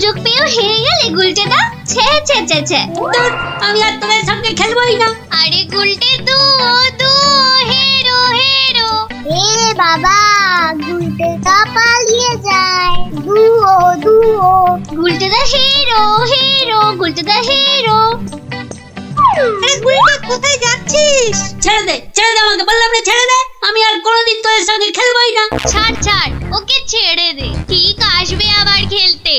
সুযোগ পেয়েও হেরে গেলে গুলটেদা? ছে ছে ছে ছে, আমি আর তোমার সঙ্গে খেলবোই না। আরে গুলটে দু হেরো হেরো। এ বাবা, গুলটেটা পালিয়ে যায়। দুও গুলটেদা হেরো হেরো, গুলটেদা হেরো। আরে গুলটে, কোথায় যাচ্ছিস? ছেড়ে দে আমাকে, বললাম না ছেড়ে দে। আমি আর কোনোদিন তোর সঙ্গে খেলবোই না। ছাড় ছাড়, ওকে ছেড়ে দে, ঠিক আসবে আবার খেলতে।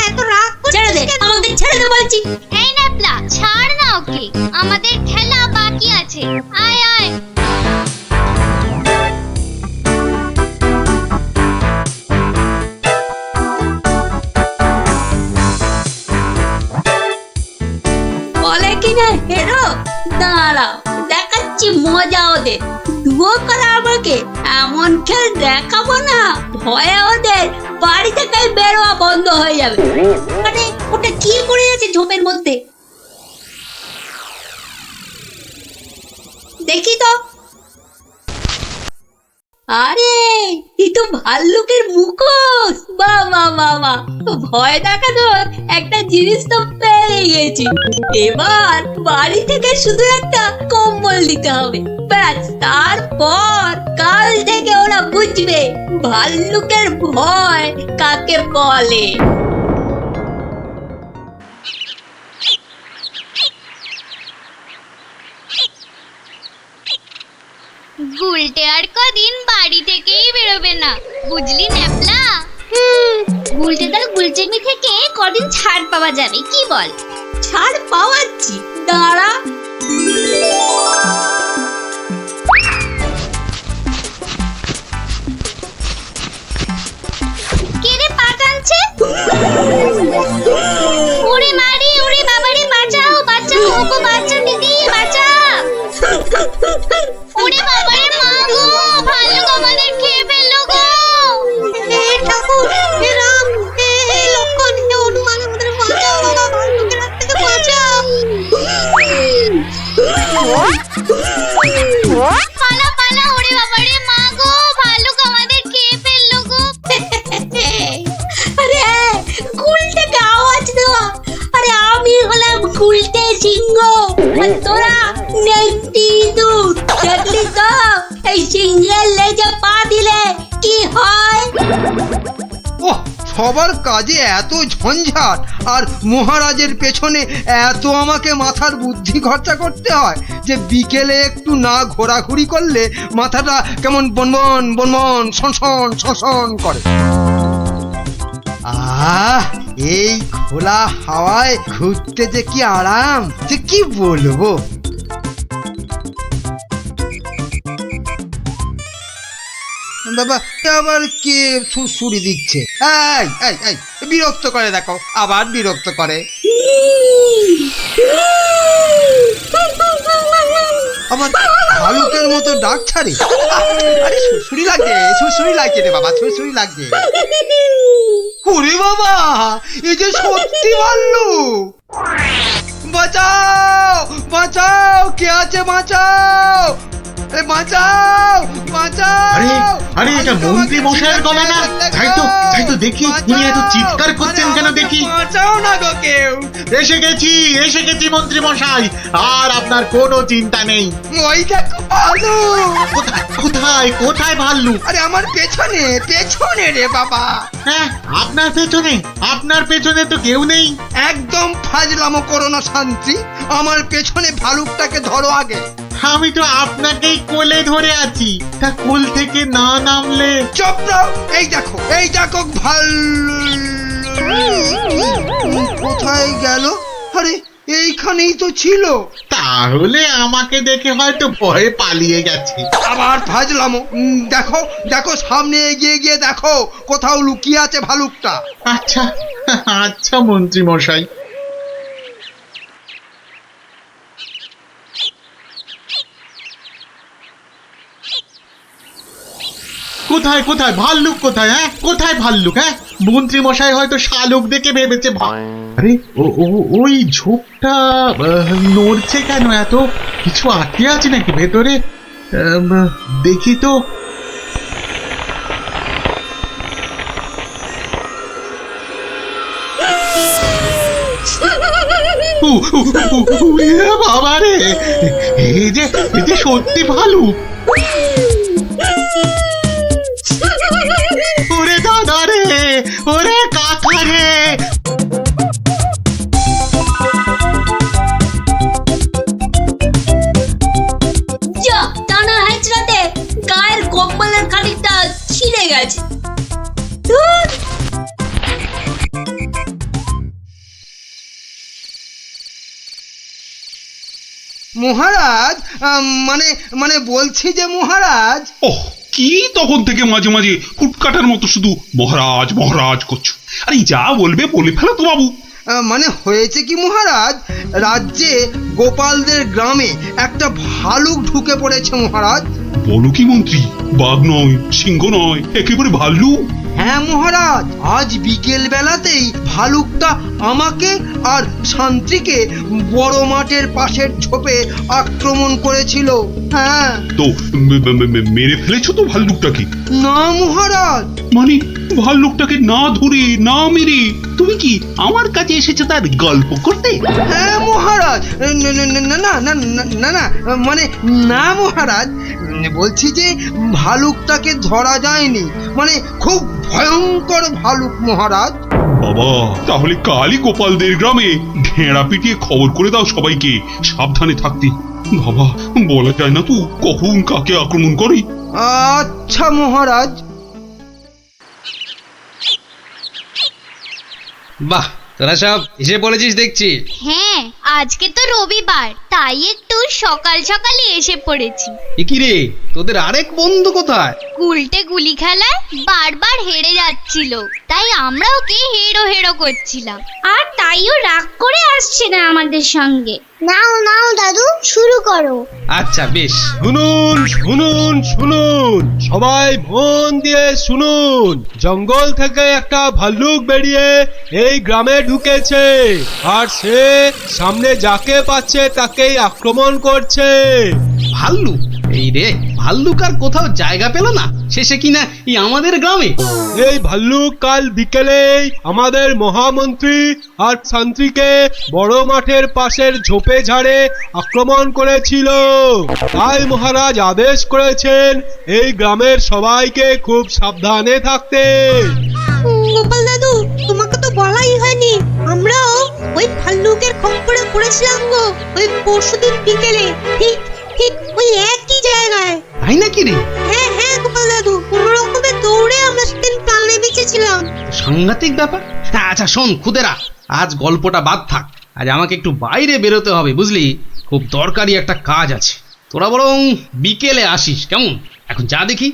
এত রাগ করছিস? ছেড়ে দে আমাকে, ছেড়ে দে বলছি। এই ন্যাপলা, ছাড় না ওকে, আমাদের খেলা বাকি আছে। আয় আয়। বলে কিনা হেরো, দাঁড়াও দেখাচ্ছি মজা ওদের। দুও করা আমাকে, এমন খেল দেখাবো না, ভয়ে ওদের বাড়ি থেকে বেরোয়া বন্ধ হয়ে যাবে। মানে ওটা কি করে আছে ঝোপের মধ্যে, দেখি তো। আরে এই তো ভাল্লুকের মুখোশ। বাহ বাহ বাহ বাহ, ভয় দেখানোর একটা জিনিস তো পেয়ে গেছি। এবার বাড়ি থেকে শুধু একটা কম্বল দিতে হবে, ব্যাস। তারপর কাল থেকে ওরা বুঝবে ভাল্লুকের ভয় কাকে বলে। গুলটে আর কদিন বাড়ি থেকেই বেরোবে না, বুঝলি ন্যাপলা? গুলটেদার গুলটেমি থেকে কদিন ছাড় পাওয়া যাবে, কি বল? ছাড় পাওয়াচ্ছি, দাঁড়া। কে রে পা টানছে? ওরে মারি, ওরে বাবারে, বাঁচাও বাঁচাও, ওগো বাচ্চা দিদি বাঁচাও। ওরে বাবারে, মা গো, ভাল্লুক আমাদের খেয়ে ফেললো গো। হে ঠাকুর, হে রাম, হে লক্ষণ, হে হনুমান, আমাদের বাঁচাও বাবা, ভাল্লুকের হাত থেকে বাঁচাও। পালা পালা, ওরে বাবারে, মা গো, ভাল্লুক আমাদের খেয়ে ফেললো গো। আরে গুলটেকে আওয়াজ দেওয়া। আরে আমি হলাম গুলটে সিংহ, আর তোরা নেংটি ইঁদুর। দেখলি তো এই সিংহের লেজে পা দিলে কি হয়? ওহ, সবার কাজে এত ঝঞ্ঝাট, আর মহারাজের পেছনে এত আমাকে মাথার বুদ্ধি খরচা করতে হয় যে বিকেলে একটু না ঘোরাঘুরি করলে মাথাটা কেমন বনবন বনবন শনশন শনশন করে। এই খোলা হাওয়ায় ঘুরতে যে কি আরাম, যে কি বলবো। বাবা, আবার কে সুড়সুড়ি দিচ্ছে? এই এই এই, বিরক্ত করে, দেখো আবার বিরক্ত করে। আবার ভালুকের মতো ডাক ছাড়ে। আরে সুড়সুড়ি লাগছে, সুড়সুড়ি লাগছে রে বাবা, সুড়সুড়ি লাগছে। ওরে বাবা, এই যে সত্যি ভাল্লুক! বাঁচাও বাঁচাও, কে আছে বাঁচাও, বাঁচাও বাঁচাও। আরে আরে, এটা মন্ত্রী মশাইয়ের গলা না? যাই তো দেখি, উনি এত চিৎকার করছেন কেন দেখি। বাঁচাও না গো কেউ। এসে গেছি মন্ত্রী মশাই, আর আপনার কোনো চিন্তা নেই। ওই দেখো ভাল্লুক। কোথায় ভাল্লুক? আরে আমার পেছনে পেছনে রে বাবা। হ্যাঁ, আপনার পেছনে তো কেউ নেই। একদম ফাজলামো করো না শান্তি, আমার পেছনে ভালুকটাকে ধরো আগে। আমি তো আপনাকেই কোলে ধরে আছি, তা কোল থেকে না নামলে। চুপ দাও, এই দেখো ভাল্লুক কোথায় গেল? আরে এইখানেই তো ছিল। তাহলে আমাকে দেখে হয়তো ভয়ে পালিয়ে গেছে। আবার ফাজলামো। দেখো সামনে এগিয়ে গিয়ে দেখো কোথাও লুকিয়ে আছে ভালুকটা। আচ্ছা মন্ত্রী মশাই। কোথায় ভাল্লুক? কোথায় ভাল্লুক? মন্ত্রী মশাই হয়তো শালুক দেখে ভেবেছে। আরে ওই ঝোপটা নড়ছে কেন? এত কিছু আটকে আছে নাকি ভেতরে? দেখি তো। বাবা রে, এই যে সত্যি ভালুক। ওরে দাদা রে, ওরে কাকা রে। যা টানা হেঁচড়াতে গায়ের কম্বলের খানিকটা ছিঁড়ে গেছে। ধুর। মহারাজ মানে মানে বলছি যে মহারাজ, ওহ, কি তখন থেকে মাঝে মাঝে কুটকাটার মতো শুধু মহারাজ মহারাজ করছো? আরে যা বলবে বলে ফেলো তো বাবু। মানে হয়েছে কি মহারাজ, রাজ্যে গোপালদের গ্রামে একটা ভালুক ঢুকে পড়েছে মহারাজ। বলো কি মন্ত্রী? বাঘ নয়, সিংহ নয়, একেবারে ভাল্লুক। হ্যাঁ মহারাজ, আজ বিকেল বেলাতেই ভালুকটা আমাকে আর শান্তিকে বড় মাঠের পাশের ঝোপে আক্রমণ করেছিল। হ্যাঁ। তো মেরে ফেলেছো তো ভাল্লুকটাকে? না মহারাজ। মানে ভাল্লুকটাকে না ধরে না মেরে তুমি কি আমার কাছে এসেছো তার গল্প করতে? হ্যাঁ মহারাজ, না না না না না না না না, মানে না মহারাজ, বলছি যে ভালুকটাকে ধরা যায়নি, মানে খুব ভয়ঙ্কর ভালুক মহারাজ। বাবা, তাহলে কালই গোপালদের গ্রামে ঢেঁড়া পিটিয়ে খবর করে দাও সবাইকে সাবধানে থাকতে। বাবা, বলা যায় না তো কখন কাকে আক্রমণ করে। আচ্ছা মহারাজ। বাহ, তোরা সব এসে পড়েছিস দেখছি। হ্যাঁ, আজকে তো রবিবার, তাই একটু সকাল সকালই এসে পড়েছি। এ কি রে, তোদের আরেক বন্ধু কোথায়? উল্টে গুলি খেলায় বারবার হেরে যাচ্ছিল, তাই আমরা ওকে হেরো হেরো করছিলাম, আর তাইও রাগ করে আসছে না আমাদের সঙ্গে। নাও নাও দাদু, শুরু করো। আচ্ছা বেশ। শুনুন শুনুন শুনুন, সবাই মন দিয়ে শুনুন। জঙ্গল থেকে একটা ভাল্লুক বেরিয়ে এই গ্রামে ঢুকেছে, আর সে সামনে যাকে পাচ্ছে তাকেই আক্রমণ করছে। ভাল্লুক? এই রে, ভাল্লুক আর কোথাও জায়গা পেল না, শেষে কিনা এই আমাদের গ্রামে। এই ভাল্লুক কাল বিকেলেই আমাদের মহামন্ত্রী আর শান্তিকে বড় মাঠের পাশের ঝোপে ঝাড়ে আক্রমণ করেছিল। তাই মহারাজ আদেশ করেছেন এই গ্রামের সবাইকে খুব সাবধানে থাকতে। গোপাল দাদু, তোমাকে তো বলাই হয়নি, আমরাও ওই ভাল্লুকের খপ্পরে পড়েছিলাম গো, ওই পরশুদিন বিকেলে, ঠিক ঠিক ওই একই জায়গায়। তাই নাকি রে? হ্যাঁ হ্যাঁ গোপাল দাদু, কোনো রকমে দৌড়ে আমরা সেদিন প্রাণে বেঁচেছিলাম। সাংঘাতিক ব্যাপার। আচ্ছা শোন খুদেরা, আজ গল্পটা বাদ থাক, আজ আমাকে একটু বাইরে বেরোতে হবে বুঝলি, খুব দরকারি একটা কাজ আছে। তোরা বরং বিকেলে আসিস কেমন? এখন যা দেখি।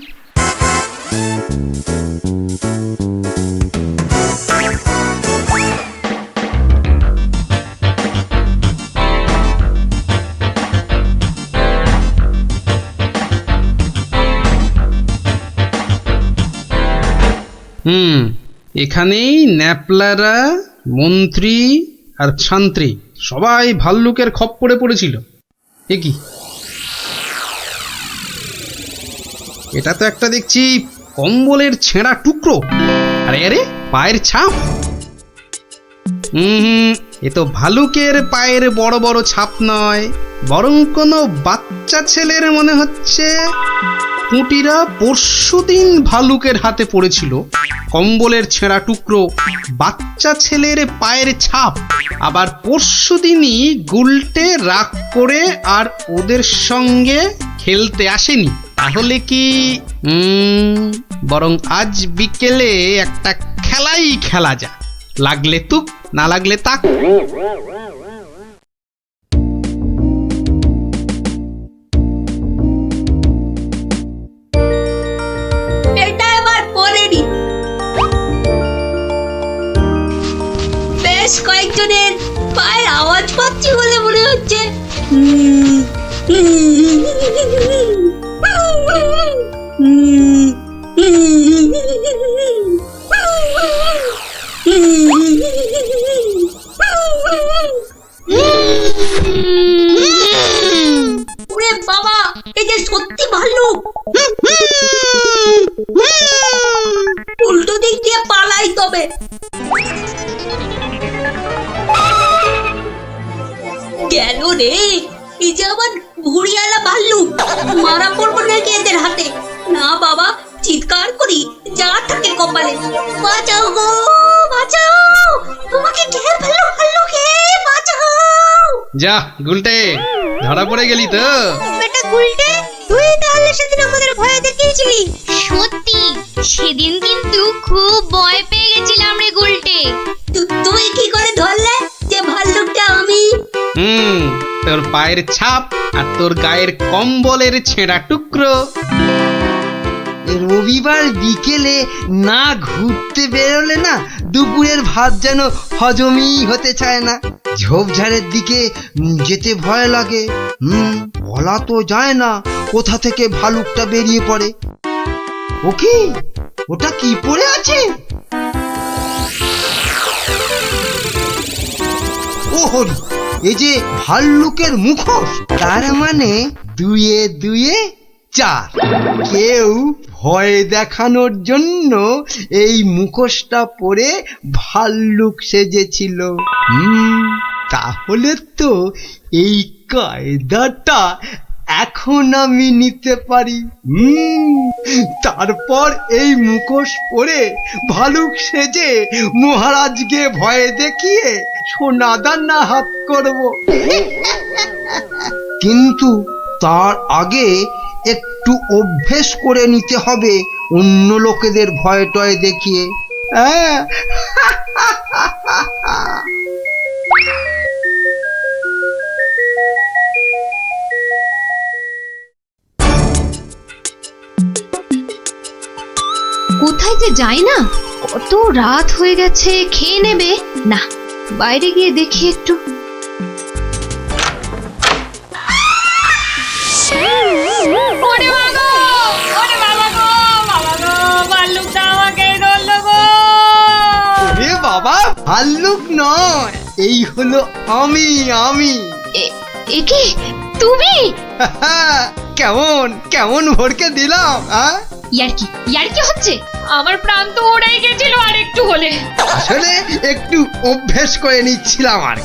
এখানেই ন্যাপলারা, মন্ত্রী আর শান্ত্রী সবাই ভাল্লুকের খপ্পরে পড়েছিল। এ কি, এটা তো একটা দেখছি কম্বলের ছেঁড়া টুকরো। আরে আরে, পায়ের ছাপ। এ তো ভালুকের পায়ের বড় বড় ছাপ নয়, বরং কোনো বাচ্চা ছেলের মনে হচ্ছে। পুঁটিরা পরশুদিন ভালুকের হাতে পড়েছিল, কম্বলের ছেঁড়া টুকরো, বাচ্চা ছেলের পায়ের ছাপ। আবার পরশুদিনই গুলটে রাগ করে আর ওদের সঙ্গে খেলতে আসেনি। তাহলে কি বরং আজ বিকেলে একটা খেলাই খেলা যা, লাগলে তুক না লাগলে তাক। এটা এবার পরেনি। বেশ কয়েকজনের পায়ের আওয়াজ পাচ্ছি বলে মনে হচ্ছে। ওরে বাবা, এই যে সত্যি ভাল্লুক। উল্টো দিক দিয়ে পালাই তবে। গেল রে, এই যে আবার ভুড়িয়ালা ভাল্লুক, মারা পড়বো নাকি এদের হাতে? না বাবা, চিৎকার করি যা থাকে কপালে, বাঁচাও গো বাঁচাও, তোমাকে কে ফেললো ভাল্লুকে, বাঁচাও। যা গুলটে, ধরা পড়ে গেলি তো। বেটা গুলটে, তুই তাহলে সেদিন আমাদের ভয় দেখিয়েছিলি। সত্যি সেদিন কিন্তু খুব ভয় পেয়ে গেছিলাম রে গুলটে। তুমি কি করে ধরলে যে ভাল্লুকটা আমি? তোর পায়ের ছাপ আর তোর গায়ের কম্বলের ছেঁড়া টুকরো। রবিবার বিকেলে না ঘুরতে বেরোলে না দুপুরের ভাত যেন হজমই হতে চায় না। ঝোপঝাড়ের দিকে যেতে ভয় লাগে। বলা তো যায় না কোথা থেকে ভালুকটা বেরিয়ে পড়ে। ও কি, ওটা কি পড়ে আছে? ও হরি, এই যে ভাল্লুকের মুখোশ, তার মানে দুয়ে দুয়ে চার। কেউ ভয় দেখানোর জন্য এই মুখোশটা পরে ভাল্লুক সেজেছিল। তাহলে তো এই কায়দাটা এখন আমি নিতে পারি। তারপর এই মুখোশ পরে ভালুক সেজে মহারাজকে ভয় দেখিয়ে সোনাদানা হাত করব। কিন্তু তার আগে একটু অভ্যেস করে নিতে হবে অন্য লোকেদের ভয় টয় দেখিয়ে। কোথায় যে যাই না, কত রাত হয়ে গেছে, খেয়ে নেবে না, বাইরে গিয়ে দেখি একটু। বাবা, ভাল্লুক নয়, এই হলো আমি। এ কি তুমি? কেমন কেমন ভরকে দিলাম। ইয়ার্কি হচ্ছে? আমার প্রাণ তো ওড়াই গেছিল আর একটু হলে। আসলে একটু অভ্যেস করে নিচ্ছিলাম আর।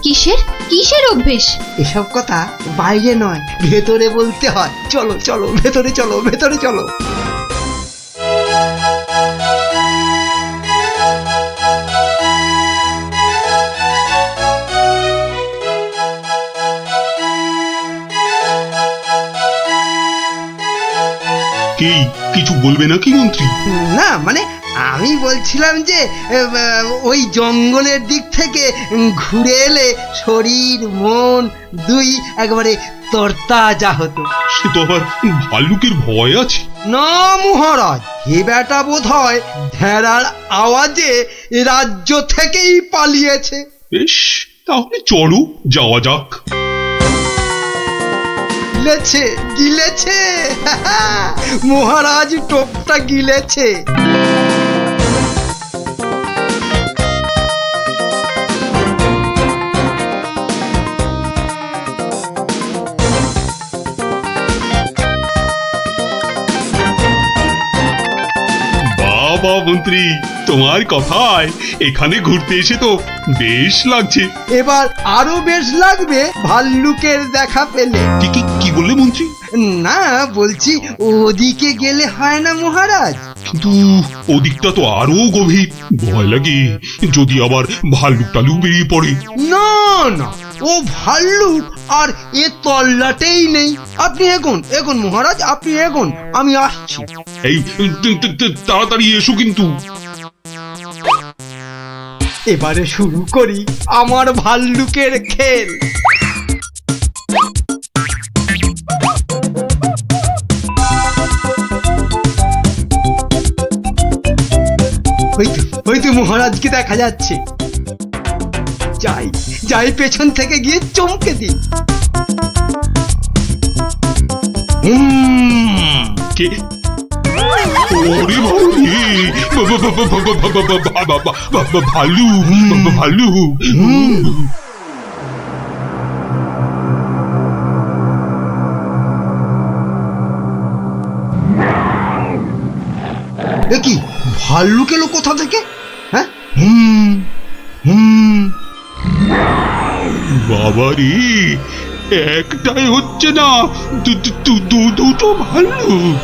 কিসের অভ্যেস? এসব কথা বাইরে নয়, ভেতরে বলতে হয়। চলো চলো, ভেতরে চলো, ভেতরে চলো। কি কিছু বলবে নাকি মন্ত্রী? না মানে আমি বলছিলাম যে ওই জঙ্গলের দিক থেকে ঘুরে এলে শরীর মন দুই একবারে তরতাজা হতো। সে তো আবার ভাল্লুকের ভয় আছে। না মহারাজ, এ বেটা বোধ হয় ঢেড়ার আওয়াজে রাজ্য থেকেই পালিয়েছে। বেশ, তাহলে চলো যাওয়া যাক। গিলেছে মহারাজ, টোপটা গিলেছে। বাবা মন্ত্রী, তোমার কথায় এখানে ঘুরতে এসে তো বেশ লাগছে। এবার আরো বেশ লাগবে ভাল্লুকের দেখা পেলে। কি বললে মন্ত্রী? না বলছি, ওদিকে গেলে হয় না মহারাজ? কিন্তু ওদিকটা তো আরো গভীর, ভয় লাগে যদি আবার ভাল্লুক টালুক বেরিয়ে পড়ে। না না, ও ভাল্লুক আর এ তল্লাটেই নেই। আপনি এগোন মহারাজ, আপনি এগোন, আমি আসছি। এই তাড়াতাড়ি এসো কিন্তু। এবারে শুরু করি আমার ভাল্লুকের খেল। হয়তো মহারাজকে দেখা যাচ্ছে। যাই পেছন থেকে গিয়ে চমকে দিই। কে? ওরে ভাল্লু ভাল্লু। কি ভাল্লুক এলো কোথা থেকে? হ্যাঁ, বাবারে, একটাই হচ্ছে না, দুটো ভাল্লুক।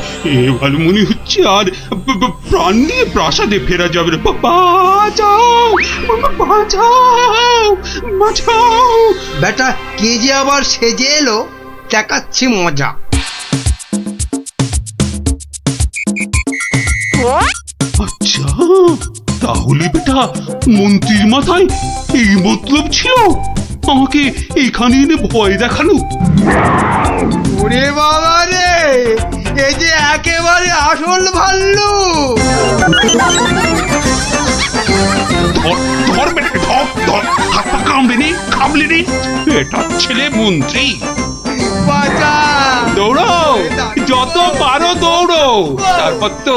এবার মনে হচ্ছে আর প্রাণ নিয়ে প্রাসাদে ফেরা যাবে না। বাঁচাও, বাঁচাও, বাঁচাও। বেটা কে যে আবার সেজে এলো, দেখাচ্ছি মজা। আচ্ছা, তাহলে বেটা মন্ত্রীর মাথায় এই মতলব ছিল আমাকে এখানে এনে ভয় দেখানো। ওরে বাবা রে, এই যে একেবারে আসল ভাল্লুক। ধর বেটাকে, ধর, হাত পা কামড়ে নি। এটা ছেলে মন্ত্রী। বাঁচা! দৌড়ো, যত পারো দৌড়ো, তারপর তো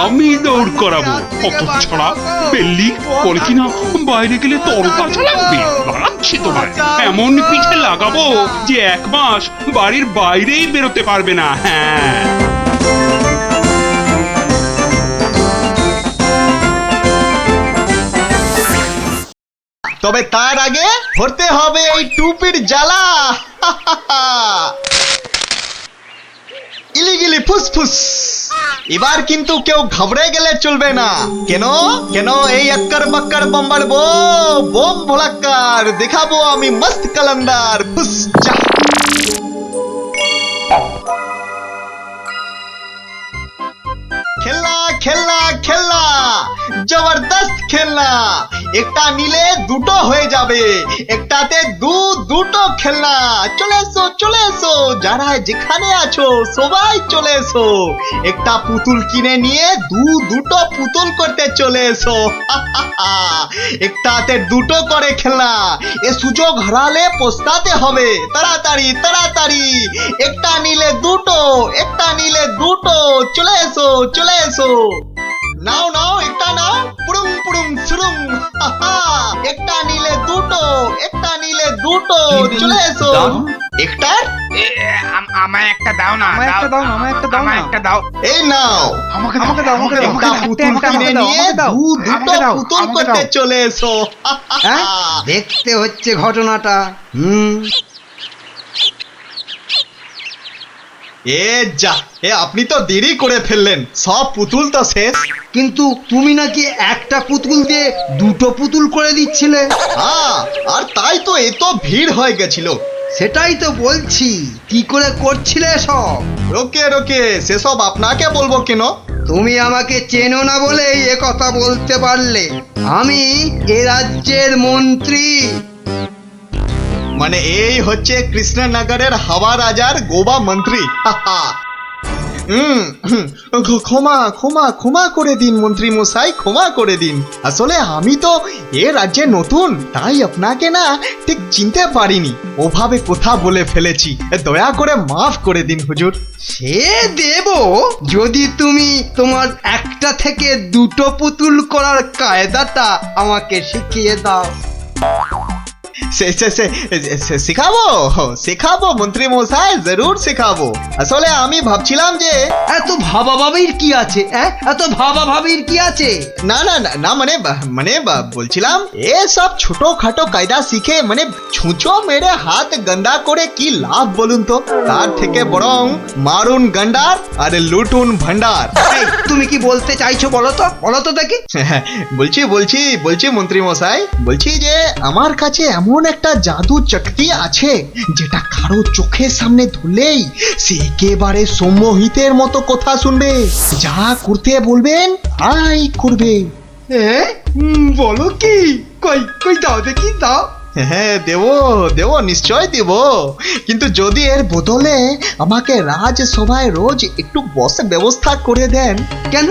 আমি দৌড় করাবো। কত ছাড়া পেল্লি বলে কিনা বাইরে গেলে তরতাজা লাগবে। লাগাচ্ছি তোমার, এমন পিঠে লাগাবো যে 1 মাস বাড়ির বাইরেই বেরোতে পারবে না। হ্যাঁ, তবে তার আগে ধরতে হবে এই টুপির জ্বালা। ইলিগিলি ফুসফুস। এবার কিন্তু কেউ ঘাবড়ে গেলে চলবে না। কেন কেন এই আক্কার বাক্কার বম্বার বোম ভোলাক্কার দেখাবো আমি মস্ত কালান্দার। ফুস যা। খেলনা খেলনা খেলনা, জবরদস্ত খেলনা। একটা নিলে দুটো হয়ে যাবে, একটাতে দুটো খেলনা। চলে এসো, চলে এসো, যারা যেখানে আছো সবাই চলে এসো। একটা পুতুল কিনে নিয়ে দুটো পুতুল করতে চলে এসো। একটাতে দুটো করে খেলনা। এ সুযোগ হারালে পস্তাতে হবে। তাড়াতাড়ি তাড়াতাড়ি, একটা নিলে দুটো, একটা নিলে দুটো। চলে এসো, চলে এসো। নাও নাও, একটা নাও। পুরুম পুরুম সুরুম। একটা নিলে দুটো, একটা নিলে দুটো। চলে এসো। একটা আমায় একটা দাও না, আমায় একটা দাও, আমায় একটা দাও, আমায় একটা দাও। এই নাও, আমাকে দাও, আমাকে দাও, একটা পুতুল কিনে নিয়ে দুটো পুতুল করতে চলে এসো। হ্যাঁ, দেখতে হচ্ছে ঘটনাটা। এ যা, আপনি তো দেরি করে ফেললেন, সব পুতুল তো শেষ। কিন্তু তুমি নাকি একটা পুতুল দিয়ে দুটো পুতুল করে দিচ্ছিলে। হ্যাঁ, আর তাই তো এত ভিড় হয়ে গেছিল। সেটাই তো বলছি, কি করে করছিলে সব? রোকে রোকে, সেসব আপনাকে বলবো কেন? তুমি আমাকে চেনো না বলেই এ কথা বলতে পারলে। আমি এ রাজ্যের মন্ত্রী। মানে এই হচ্ছে কৃষ্ণনগরের হাওয়া রাজার গোবা মন্ত্রী। ক্ষমা ক্ষমা ক্ষমা করে দিন মন্ত্রী মশাই, ক্ষমা করে দিন। আসলে আমি তো এ রাজ্যে নতুন, তাই আপনাকে না ঠিক চিনতে পারিনি, ওভাবে কথা বলে ফেলেছি। দয়া করে মাফ করে দিন হুজুর। সে দেব, যদি তুমি তোমার একটা থেকে দুটো পুতুল করার কায়দাটা আমাকে শিখিয়ে দাও। শেখাবো শেখাবো মন্ত্রী মশাই, জরুর শেখাবো। আসলে আমি ভাবছিলাম যে এত ভাবা ভাবির কি আছে? এত ভাবা ভাবির কি আছে? না না না, মানে বলছিলাম এসব ছোটখাটো কায়দা শিখে মানে ছুঁচো মেরে হাত গন্ডা করে কি লাভ বলুন তো? তার থেকে বরং মারুন গন্ডার আর লুটুন ভান্ডার। তুমি কি বলতে চাইছো বলো তো দেখি। বলছি মন্ত্রী মশাই, বলছি যে আমার কাছে এমন একটা জাদু শক্তি আছে যেটা কারো চোখের সামনে ধরলেই সে একেবারে সম্মোহিতের মতো কথা শুনবে, যা করতে বলবেন তাই করবে। বলো কি? কই দাও দেখি, দাও। হ্যাঁ, দেবো নিশ্চয় দেব, কিন্তু যদি এর বদলে আমাকে রাজসভায় রোজ একটু বসে ব্যবস্থা করে দেন। কেন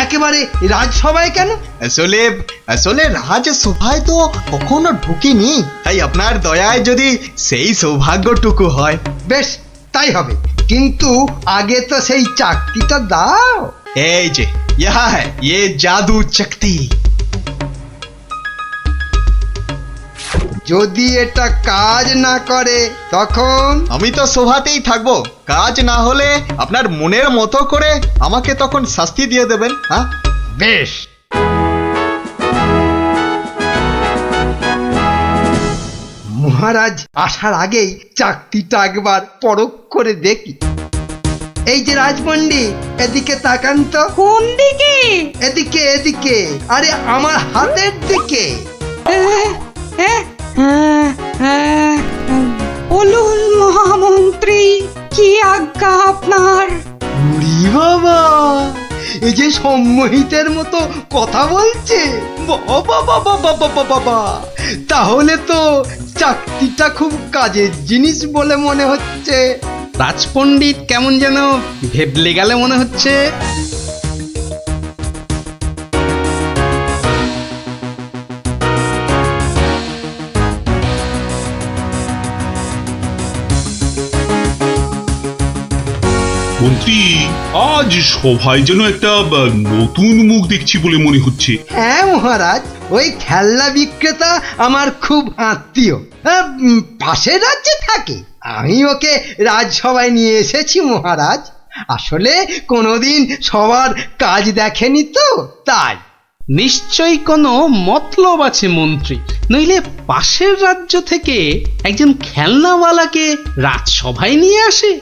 একেবারে রাজসভায় কেন? আসলে রাজসভায় তো কখনো ঢুকিনি, তাই আপনার দয়ায় যদি সেই সৌভাগ্যটুকু হয়। বেশ, তাই হবে, কিন্তু আগে তো সেই চাকরিটা দাও। এই যে ইহা হ্যায় ये জাদু শক্তি। যদি এটা কাজ না করে তখন? আমি তো সভাতেই থাকবো, কাজ না হলে আপনার মনের মতো করে আমাকে তখন শাস্তি দিয়ে দেবেন। হ্যাঁ, বেশ। মহারাজ আসার আগেই চাকতিটা একবার পরখ করে দেখি। এই যে রাজপণ্ডিত, এদিকে তাকান তো। কোন দিকে? এদিকে এদিকে, আরে আমার হাতের দিকে। বলুন মহামন্ত্রী, কি আজ্ঞা আপনার? উরি বাবা, এই যে সম্মোহিতের মতো কথা বলছে। বাবা বাবা বাবা বাবা, তাহলে তো চাকতিটা খুব কাজের জিনিস বলে মনে হচ্ছে। রাজপণ্ডিত কেমন যেন ভেবলে গেলে মনে হচ্ছে। মন্ত্রী, আজ সভায় যেন একটা নতুন মুখ দেখছি বলে মনে হচ্ছে। হ্যাঁ মহারাজ, ওই খেলনা বিক্রেতা আমার খুব আত্মীয়, পাশের রাজ্যে থাকে। আমি ওকে রাজসভায় নিয়ে এসেছি মহারাজ। আসলে কোনোদিন সবার কাজ দেখেনি তো, তাই। নিশ্চয়ই কোনো মতলব আছে মন্ত্রী, নইলে পাশের রাজ্য থেকে একজন খেলনাওয়ালাকে রাজসভায় নিয়ে আসে।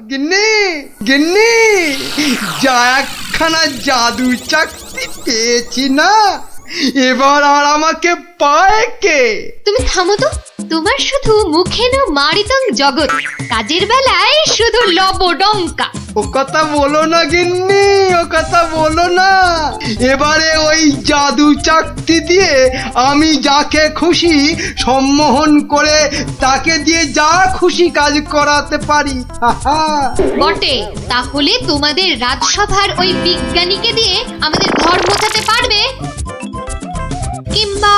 গিন্নি গিন্নি, যা একখানা জাদু চাকতি পেয়েছি না, এবার আর আমাকে পায় কে? তুমি থামো তো, তোমার শুধু মুখে না মারিতং জগৎ, কাজের বেলায় শুধু লবডঙ্কা। ও কথা বলো না গিন্নি, ও কথা বলো না। এবারে ওই জাদু চাকতি দিয়ে আমি যাকে খুশি সম্মোহন করে তাকে দিয়ে যা খুশি কাজ করাতে পারি। বটে, তাহলে তোমাদের রাজসভার ওই বিজ্ঞানীকে দিয়ে আমাদের ঘর মোছাতে পারবে? কিংবা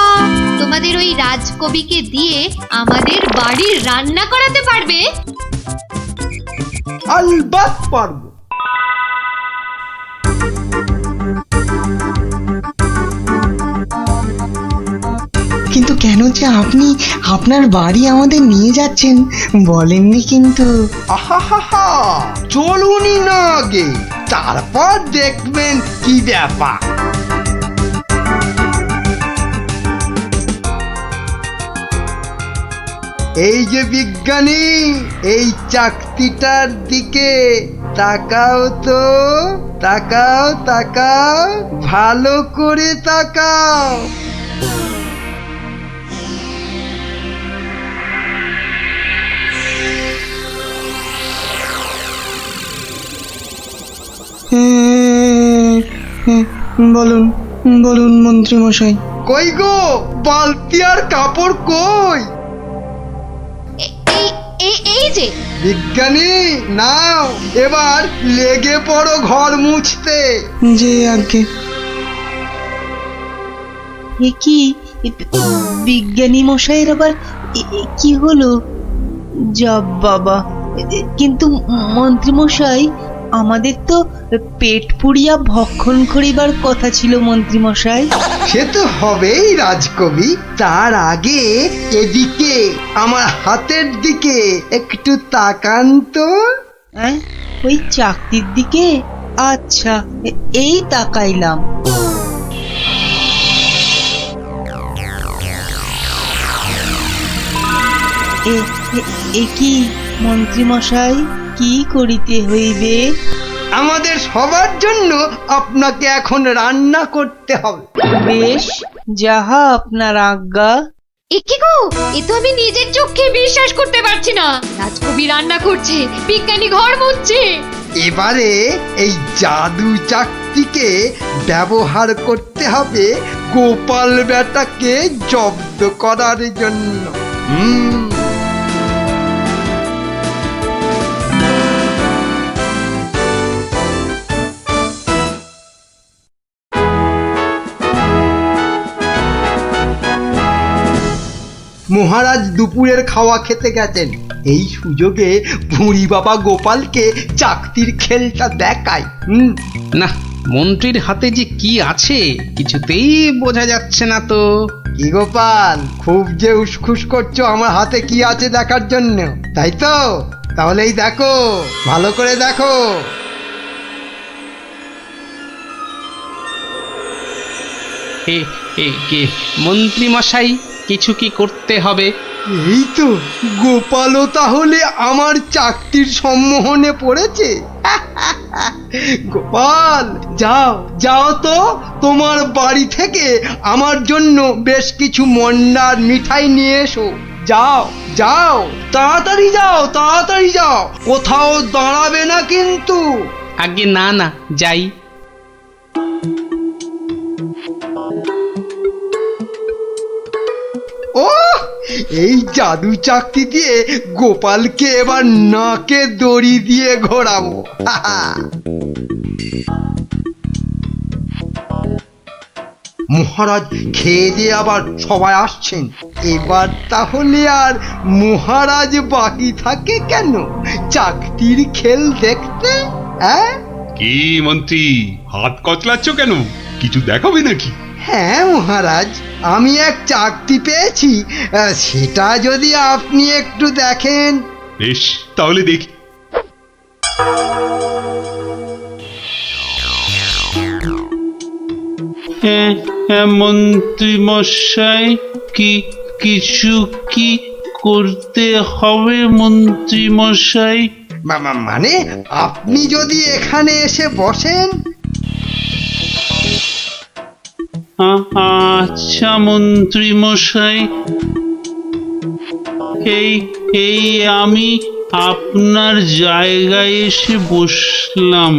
তোমাদের ওই রাজকবিকে দিয়ে আমাদের বাড়ির রান্না করাতে পারবে? আলবাত পারবো। কিন্তু কেন যে আপনি আপনার বাড়ি আমাদের নিয়ে যাচ্ছেন বলেননি কিন্তু। আহা, চলুনি না আগে, তারপর দেখবেন কি ব্যাপার। এই যে বিজ্ঞানী, এই চাকতিটার দিকে তাকাও তো, তাকাও তাকাও, ভালো করে তাকাও। বলুন বলুন মন্ত্রী মশাই। কই গো, বালতি আর কাপড় কই? এই যে বিজ্ঞানী, নাও এবার লেগে পড়ো ঘর মুছতে। যে আগে কি বিজ্ঞানী মশাইয়ের আবার কি হলো? যাব বাবা, কিন্তু মন্ত্রী মশাই, আমাদের তো পেট পুড়িয়া ভক্ষণ করিবার কথা ছিল মন্ত্রী মশাই। সে তো হবেই রাজকবি, তার আগে এদিকে আমার হাতের দিকে একটু তাকান তো। ওই চাকতির দিকে? আচ্ছা, এই তাকাইলাম। এ কি মন্ত্রী মশাই, কি করিতে হইবে? আমাদের সবার জন্য আপনাকে এখন রান্না করতে হবে। বেশ, যাহা আপনার আজ্ঞা। কি গো, এ তো আমি নিজের চোখে বিশ্বাস করতে পারছি না। রাজকবি রান্না করছে, বিজ্ঞানী ঘর মুছছে। এবারে এই জাদু চাকতিকে ব্যবহার করতে হবে গোপাল বেটাকে জব্দ করার জন্য। মহারাজ দুপুরের খাওয়া খেতে গেছেন, এই সুযোগে ভুঁড়ি বাবা গোপালকে চাকতির খেলটা দেখায়। না, মন্ত্রীর হাতে যে কি আছে কিছুতেই বোঝা যাচ্ছে না তো। কি গোপাল, খুব যে উসখুস করছো আমার হাতে কি আছে দেখার জন্য, তাই তো? তাহলেই দেখো, ভালো করে দেখো। কে মন্ত্রী মশাই, কিছু কি করতে হবে? এই তো গোপালও তাহলে আমার চাকতির সম্মোহনে পড়েছে। গোপাল যাও যাও তো, তোমার বাড়ি থেকে আমার জন্য বেশ কিছু মন্ডার মিঠাই নিয়ে এসো। যাও যাও, তাড়াতাড়ি যাও, তাড়াতাড়ি যাও, কোথাও দাঁড়াবে না কিন্তু। আগে না না, যাই। ও এই জাদু চাকতি দিয়ে গোপালকে এবার নাকে দড়ি দিয়ে ঘোরাবো। মহারাজ খেয়ে দিয়ে আবার সবাই আসছেন, এবার তাহলে আর মহারাজ বাকি থাকে কেন চাকতির খেল দেখতে? কি মন্ত্রী, হাত কচলাচ্ছ কেন? কিছু দেখাবে নাকি? হ্যাঁ মহারাজ, আমি এক চাকতি পেয়েছি, সেটা যদি আপনি একটু দেখেন। বেশ, তাহলে দেখি। মন্ত্রী মশাই, কিছু কি করতে হবে মন্ত্রী মশাই? মানে আপনি যদি এখানে এসে বসেন। আচ্ছা মন্ত্রী মশাই, এই আমি আপনার জায়গায় এসে বসলাম।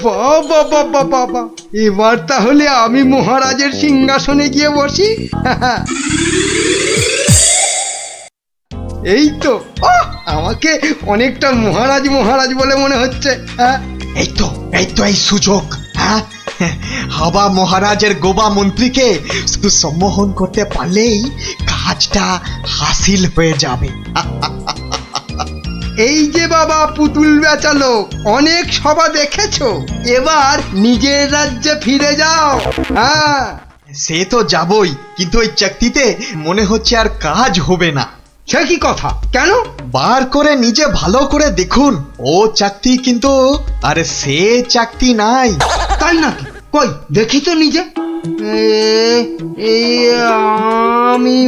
বাবা বাবা বাবা, এবার তাহলে আমি মহারাজের সিংহাসনে গিয়ে বসি। এই তো, আমাকে অনেকটা মহারাজ মহারাজ বলে মনে হচ্ছে। এই তো এই সুযোগ। হ্যাঁ, হাওয়া মহারাজের গোবা মন্ত্রীকে শুধু সম্মোহন করতে পারলেই কাজটা হাসিল হয়ে যাবে। এই যে বাবা পুতুল বেচালো, অনেক সভা দেখেছো, এবার নিজের রাজ্যে ফিরে যাও। হ্যাঁ সে তো যাবই, কিন্তু ওই চাকতিতে মনে হচ্ছে আর কাজ হবে না। সে কি কথা? কেন? বার করে নিজে ভালো করে দেখুন, ও চাকতি কিন্তু আরে সে চাকতি নাই। তাই নাকি? কই দেখি তো নিজে। এই আমি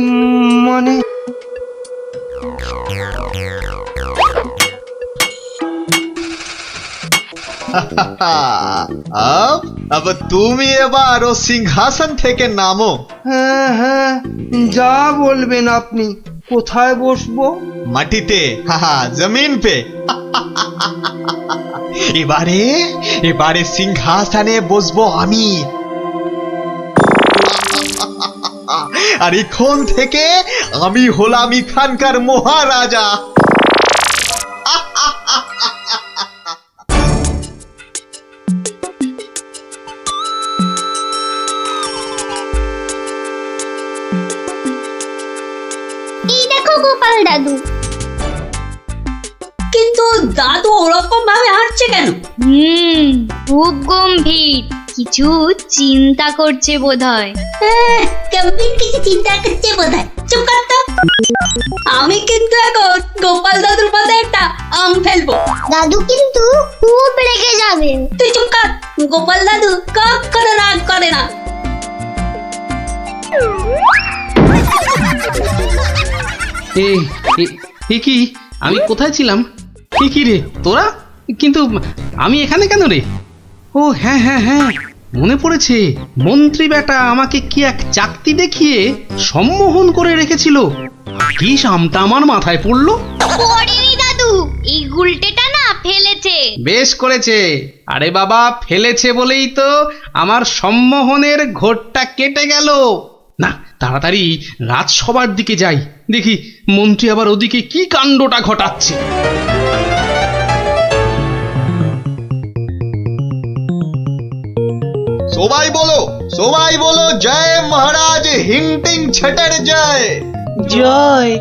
মানে अब তুমি এবার ও সিংহাসন থেকে নামো। হ্যাঁ হ্যাঁ, যা বলবেন আপনি। কোথায় বসবো? মাটিতে, জমিন পে। এবারে সিংহাসনে বসবো আমি। আর এখন থেকে আমি হলাম এখানকার মহারাজা। গোপাল দাদু, কিন্তু দাদু ওরকম ভাবে হাঁটছে কেন? খুব গম্ভীর, কিছু চিন্তা করছে বোধহয়। গম্ভীর কিছু চিন্তা করছে বোধহয়। চুপ কর তো। আমি কিন্তু এখন গোপাল দাদুর মাথায় একটা আম ফেলবো। দাদু কিন্তু খুব রেগে যাবে। তুই চুপ কর। গোপাল দাদু কখনো রাগ করে না। কি আমি কোথায় ছিলাম? কি রে তোরা? কিন্তু আমি এখানে কেন রে? ও হ্যাঁ হ্যাঁ হ্যাঁ, মনে পড়েছে, মন্ত্রী বেটা আমাকে কি এক চাকতি দেখিয়ে সম্মোহন করে রেখেছিল। কি সামটা আমার মাথায় পড়লো। পড়েনি দাদু, এই গুলটেটা না ফেলেছে। বেশ করেছে। আরে বাবা, ফেলেছে বলেই তো আমার সম্মোহনের ঘোরটা কেটে গেল। না, তাড়াতাড়ি রাজসভার দিকে যাই, দেখি মন্ত্রী আবার ওদিকে কি কাণ্ডটা ঘটাচ্ছে। সবাই বলো জয় মহারাজ হিংটিং ছটের জয়। জয়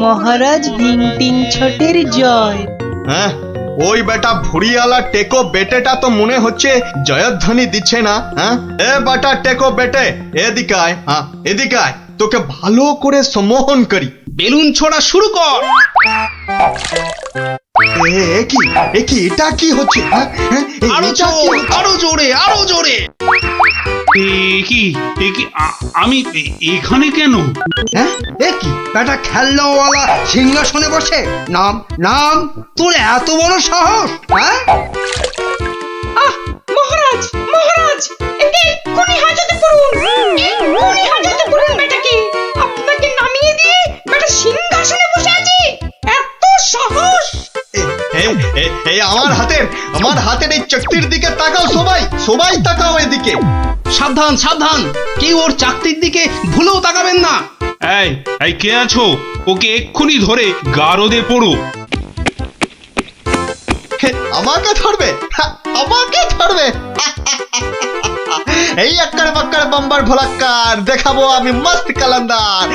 মহারাজ হিংটিং ছটের জয়। হ্যাঁ, ওই বেটা ভুড়িয়ালা টেকো বেটেটা তো মনে হচ্ছে জয়ধ্বনি দিচ্ছে না। হ্যাঁ, এ বেটা টেকো বেটে, এদিকে আয়। হ্যাঁ এদিকে আয়, তোকে ভালো করে সম্মোহন করি। বেলুন ছোড়া শুরু কর। কি এটা কি হচ্ছে? আরো জোরে, আরো জোরে। এ কি আমি এখানে কেন? হ্যাঁ, এ কি বেটা খেলনাওয়ালা সিংহাসনে বসে? নাম নাম তোর এত বড় সাহস? হ্যাঁ, মহারাজ মহারাজ একে এক্ষুনি হাজতে পড়ুন, এক্ষুনি হাজতে পড়ুন বেটাকে। আপনাকে নামিয়ে দিয়ে বেটা সিংহাসনে বসে আছে, এত সাহস! এই আমার হাতের এই চাকতির দিকে তাকাও, সবাই তাকাও এদিকে। সাবধান সাবধান, কেউ ওর চাকতির দিকে ভুলেও তাকাবেন না। এই কে আছো? ওকে এক্ষুনি ধরে গারদে পড়ো। আমাকে ধরবে? এই আক্কার বাক্কার বাম্বার ভোলাক্কার দেখাবো আমি মস্ত কালান্দার।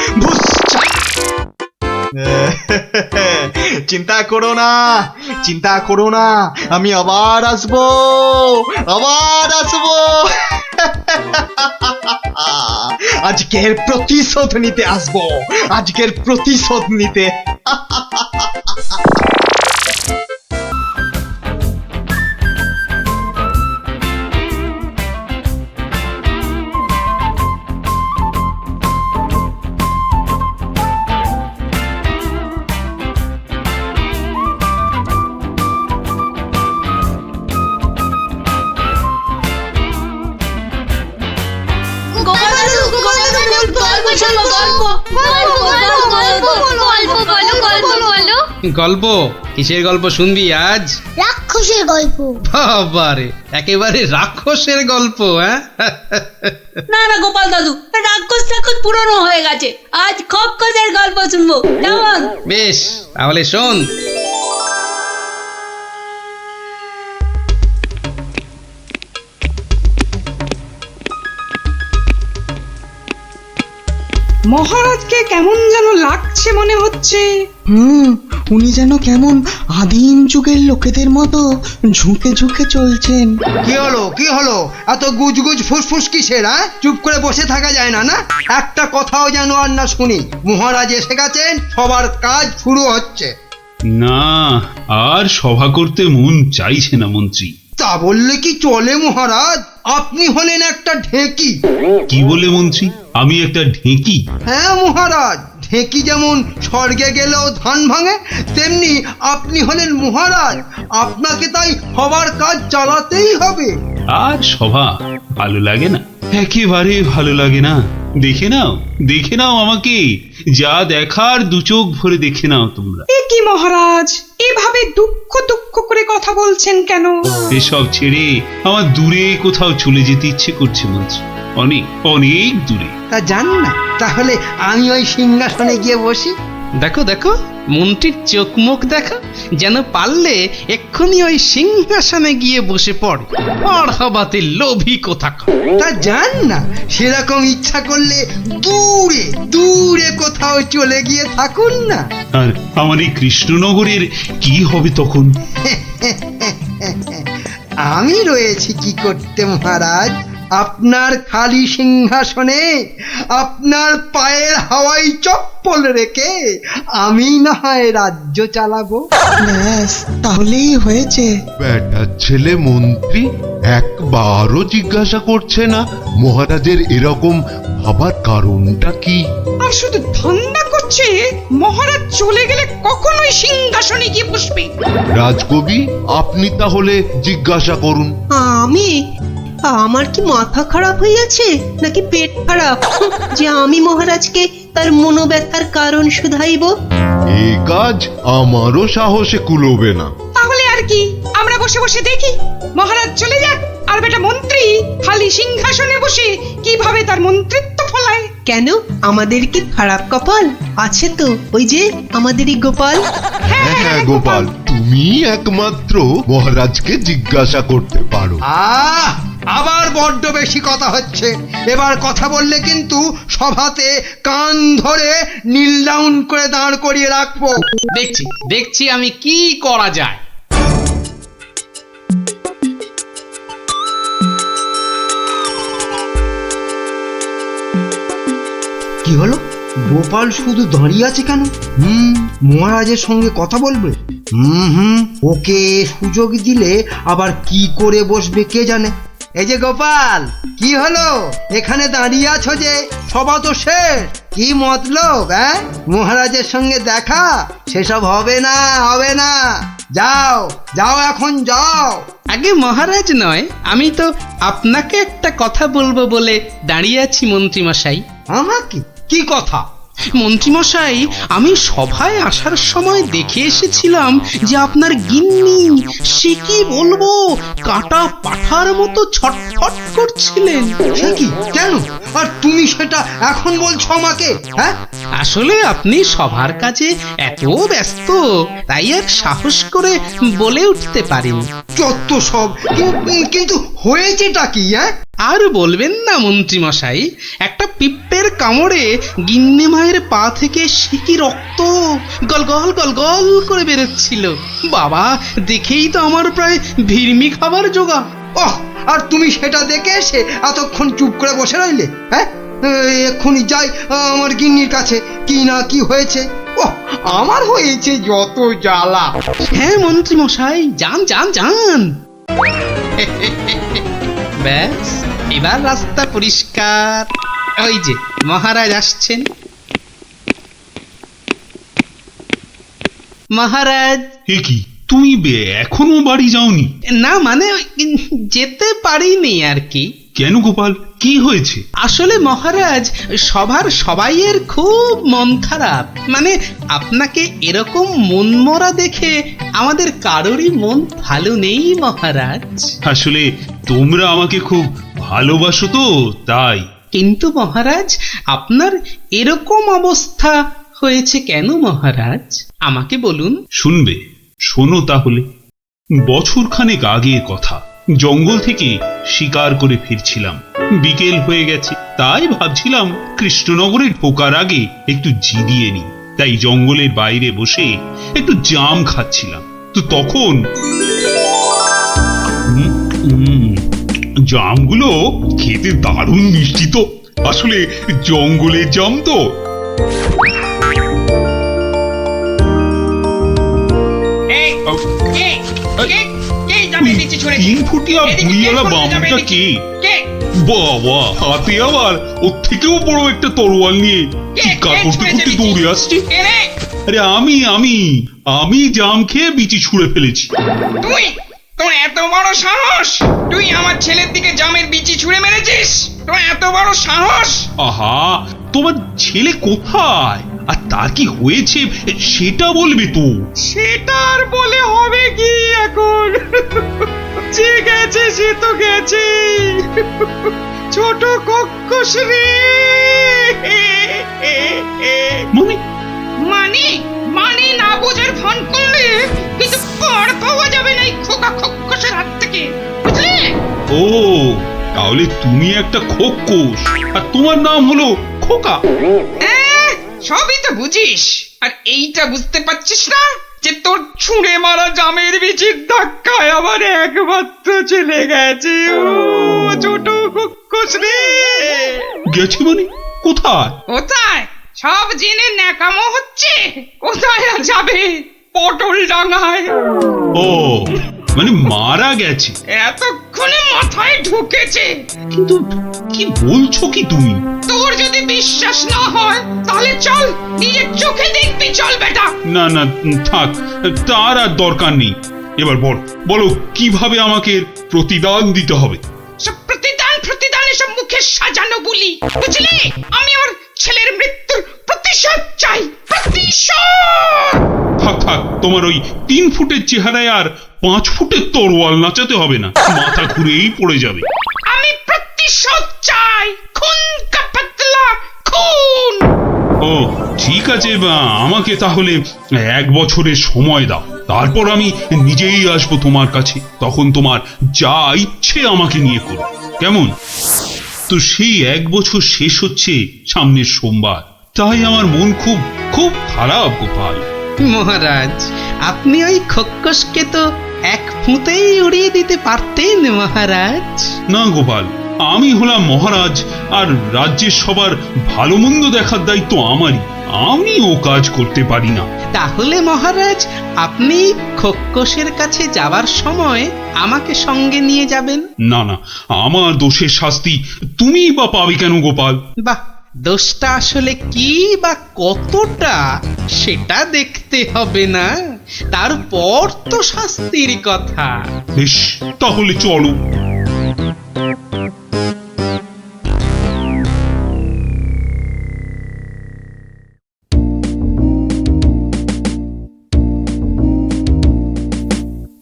চিন্তা করো না, আমি আবার আসবো। আজকের প্রতিশোধ নিতে আসবো, গল্প? কিসের গল্প শুনবি আজ? রাক্ষসের গল্প। বাবারে, একেবারে রাক্ষসের গল্প? হ্যাঁ, না না গোপাল দাদু, রাক্ষস পুরনো হয়ে গেছে, আজ খপ্পখসের গল্প শুনবো। কেমন? বেশ, তাহলে শোন। মহারাজকে কেমন যেন লাগছে মনে হচ্ছে। উনি যেন কেমন আদিম যুগের লোকেদের মতো ঝুঁকে ঝুঁকে চলছেন। কি হলো এত গুজগুজ ফুসফুস কিসের? চুপ করে বসে থাকা যায় না? একটা কথাও যেন আর না শুনি। মহারাজ এসে গেছেন, সবার কাজ শুরু হচ্ছে। না, আর সভা করতে মন চাইছে না মন্ত্রী। তা বললে কি চলে মহারাজ? আপনি হলেন একটা ঢেঁকি। কি বলে মন্ত্রী? আমি একটা ঢেঁকি? হ্যাঁ মহারাজ, ঢেঁকি যেমন স্বর্গে গেলেও ধান ভাঙে, তেমনি আপনি হলেন মহারাজ। আপনাকে তাই সবার কাজ চালাতেই হবে। আর সভা ভালো লাগে না, একেবারে ভালো লাগে না। দেখে নাও আমাকে, যা দেখার দু চোখ ভরে দেখে নাও তোমরা। এ কি মহারাজ, এভাবে দুঃখ করে কথা বলছেন কেন? এসব ছেড়ে আমার দূরে কোথাও চলে যেতে ইচ্ছে করছে মন্ত্রী, অনেক দূরে। তা জান না, তাহলে আমি ওই সিংহাসনে গিয়ে বসি। দেখো মন্ত্রীর চোখ মুখ দেখো, যেন পারলে এক্ষুনি ওই সিংহাসনে গিয়ে বসে পড়ে। পড়াবাতে লোভী কোথাকার। তা জান না, সেরকম ইচ্ছা করলে দূরে কোথাও চলে গিয়ে থাকুন না। আর আমার এই কৃষ্ণনগরের কি হবে তখন? আমি রয়েছি কি করতে মহারাজ? আপনার খালি সিংহাসনে আপনার পায়ের হাওয়াই চপ্পল রেখে আমি না হয় রাজ্য চালাবো। ব্যাস, তাহলেই হয়েছে। বেটার ছেলে মন্ত্রী একবারও জিজ্ঞাসা করছে না মহারাজের এরকম ভাবার কারণটা কি? আর শুধু ধান্দা করছে মহারাজ চলে গেলে কখনোই সিংহাসনে গিয়ে বসবে। রাজকবি, আপনি তাহলে জিজ্ঞাসা করুন। আমার কি মাথা খারাপ হইয়াছে নাকি পেট খারাপ যে আমি মহারাজকে তার মনোব্যথার কারণ শুধাইব? এই কাজ আমারও সাহসে কুলোবে না। তাহলে আর কি, আমরা বসে বসে দেখি মহারাজ চলে যাক, আর বেটা মন্ত্রী খালি সিংহাসনে বসে কিভাবে তার মন্ত্রিত্ব ফলায়। কেন, আমাদের কি খারাপ কপাল আছে? তো ওই যে আমাদেরই গোপাল। হ্যাঁ গোপাল, তুমি একমাত্র মহারাজকে জিজ্ঞাসা করতে পারো। আবার বড্ড বেশি কথা হচ্ছে। এবার কথা বললে কিন্তু সভাতে কান ধরে নীল ডাউন করে দাঁড় করিয়ে রাখবো। দেখছি আমি কি করা যায়। কি হলো? গোপাল শুধু দাঁড়িয়ে আছে কেন? মহারাজের সঙ্গে কথা বলবে। ওকে সুযোগ দিলে আবার কি করে বসবে কে জানে। এই যে গোপাল, কি হলো এখানে দাঁড়িয়ে আছো যে? সভা তো শেষ, কি মতলব? মহারাজের সঙ্গে দেখা? সেসব হবে না, হবে না। যাও যাও, এখন যাও। আগে মহারাজ নয়, আমি তো আপনাকে একটা কথা বলবো বলে দাঁড়িয়ে আছি মন্ত্রীমশাই। আমাকে? কি কথা? মন্ত্রীমশাই, আমি সভায় আসার সময় দেখে এসেছিলাম যে আপনার গিন্নি, সে কি বলবো, কাটা পাঠার মতো ছটফট করছিলেন। সে কি? কেন? আর তুমি সেটা এখন বলছো আমাকে? আসলে আপনি সভার কাজে এত ব্যস্ত, তাই আর সাহস করে বলে উঠতে পারিনি। যত সব। কিন্তু হয়েছেটা কি? আর বলবেন না মন্ত্রীমশাই, একটা পিঁপড়ের কামড়ে গিন্নি মায়ের পা থেকে সিকি রক্ত গল গল গল গল করে বেরোচ্ছিল। বাবা, দেখেই তো আমার প্রায় ভিড়মি খাবার জোগাড়। ওহ, আর তুমি সেটা দেখে এসে এতক্ষণ চুপ করে বসে রইলে? এক্ষুনি যাই আমার গিন্নির কাছে, কি না কি হয়েছে। ওহ, আমার হয়েছে যত জ্বালা। হ্যাঁ মন্ত্রীমশাই, যান যান যান। ব্যাস, এবার রাস্তা পরিষ্কার। ওই যে মহারাজ আসছেন। মহারাজ। কি তুমি এখনো বাড়ি যাওনি? না মানে যেতে পারিনি আর কি। কেন গোপাল, কি হয়েছে? আসলে মহারাজ, সবার সবাইয়ের খুব মন খারাপ। মানে আপনাকে এরকম মন মরা দেখে আমাদের কারোরই মন ভালো নেই মহারাজ। আসলে তোমরা আমাকে খুব ভালোবাসো তো, তাই। কিন্তু মহারাজ, আপনার এরকম অবস্থা হয়েছে কেন মহারাজ? আমাকে বলুন। শুনবে? শোনো তাহলে। বছরখানেক আগের কথা, জঙ্গল থেকে শিকার করে ফিরছিলাম। বিকেল হয়ে গেছে, তাই ভাবছিলাম কৃষ্ণনগরে ঢোকার আগে একটু জিরিয়ে নি। তাই জঙ্গলের বাইরে বসে একটু জাম খাচ্ছিলাম। তো তখন জামগুলো খেতে দারুণ মিষ্টি তো। আসলে জঙ্গলের জাম তো। বাবা, হাতে আবার ওর থেকেও বড় একটা তরোয়াল নিয়ে চিৎকার করতে করতে দৌড়ে আসছে। আরে আমি জাম খেয়ে বিচি ছুঁড়ে ফেলেছি। তুই? তোর এত বড় সাহস? তুই আমার ছেলের দিকে জামের বিচি ছুঁড়ে মেরেছিস? তোর এত বড় সাহস? আহা, তোমার ছেলে কোথায় আর তার কি হয়েছে সেটা বলবে তো। সেটা আর বলে হবে কি এখন? যে গেছে সে তো গেছে। ছোট কক্ষশ্রী। মানে মানে না বোঝার ভান করলে কিন্তু পার পাওয়া যাবে না এই খোকা খক্ষসের হাত থেকে, বুঝলে? ও, তাহলে তুমি একটা খোকস আর তোমার নাম হলো খোকা। সবই তো বুঝিস, আর এইটা বুঝতে পারছিস না যে তোর ছুঁড়ে মারা জামের বিচির ধাক্কায় আবার একমাত্র চলে গেছে। ও ছোট খক্ষস রে। গেছে মানে? কোথায়? কোথায় সব জেনে ন্যাকামো হচ্ছে? কোথায় আর যাবে? পটল ডাঙায়। ও, মানে মারা গেছে? এতক্ষণে মাথায় ঢুকেছে। কিন্তু কি বলছো কি তুমি? তোর যদি বিশ্বাস না হয় তাহলে চল, নিজের চোখে দেখবি। চল বেটা। না না, থাক, তার আর দরকার নেই। এবার বলো কিভাবে আমাকে প্রতিদান দিতে হবে? সব প্রতিদান এসব মুখে সাজানো বলি, বুঝলি? আমি আমার ছেলের মৃত্যুর প্রতিশোধ চাই। প্রতিশোধ। থাক, তোমার ওই 3 ফুটের চেহারায় আর 5 ফুটের তরোয়াল নাচাতে হবে না, মাথা ঘুরেই পড়ে যাবে। আমি প্রতিশোধ চাই, খুন কা পাতলা খুন। ও ঠিক আছে, আমাকে তাহলে 1 বছরের সময় দাও, তারপর আমি নিজেই আসবো তোমার কাছে। তখন তোমার যা ইচ্ছে আমাকে নিয়ে করো, কেমন? তো সেই 1 বছর শেষ হচ্ছে সামনের সোমবার, তাই আমার মন খুব খুব খারাপ গোপাল। মহারাজ, আপনি ওই খক্ষসকে তো 1 ফুঁতেই উড়িয়ে দিতে পারতেন মহারাজ। না গোপাল, আমি হলাম মহারাজ, আর রাজ্যের সবার ভালো মন্দ দেখার দায়িত্ব আমারই। আমি ও কাজ করতে পারি না। তাহলে মহারাজ আপনি খোক্কসের কাছে যাবার সময় আমাকে সঙ্গে নিয়ে যাবেন। না না, আমার দোষের শাস্তি তুমি বা পাবে কেন গোপাল? বাহ, দোষটা আসলে কি বা কতটা সেটা দেখতে হবে না, তারপর তো শাস্তির কথা। বেশ, তাহলে চলো।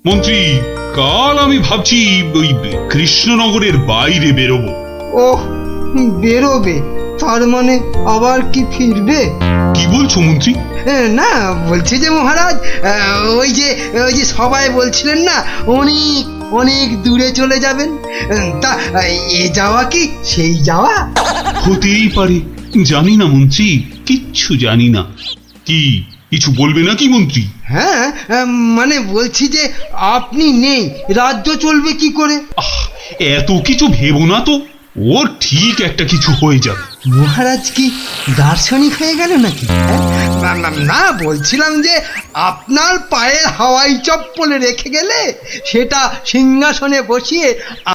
মন্ত্রী, কাল আমি ভাবছি ওই কৃষ্ণনগরের বাইরে বেরোবো। ওহ, বেরোবে? তার মানে আবার কি ফিরবে? কি বলছো মন্ত্রী? না, বলছি যে মহারাজ, ওই যে সবাই বলছিলেন না অনেক অনেক দূরে চলে যাবেন, তা এ যাওয়া কি সেই যাওয়া? হতেই পারে, জানি না মন্ত্রী, কিচ্ছু জানি না। কি কিছু বলবে নাকি মন্ত্রী? হ্যাঁ, মানে বলছি যে আপনি নেই, রাজ্য চলবে কি করে? এত কিছু ভেবো না তো, ওর ঠিক একটা কিছু হয়ে যাবে। মহারাজ কি দার্শনিক হয়ে গেল নাকি? না, বলছিলাম যে আপনার পায়ের হাওয়াই চপ্পলে রেখে গেলে সেটা সিংহাসনে বসিয়ে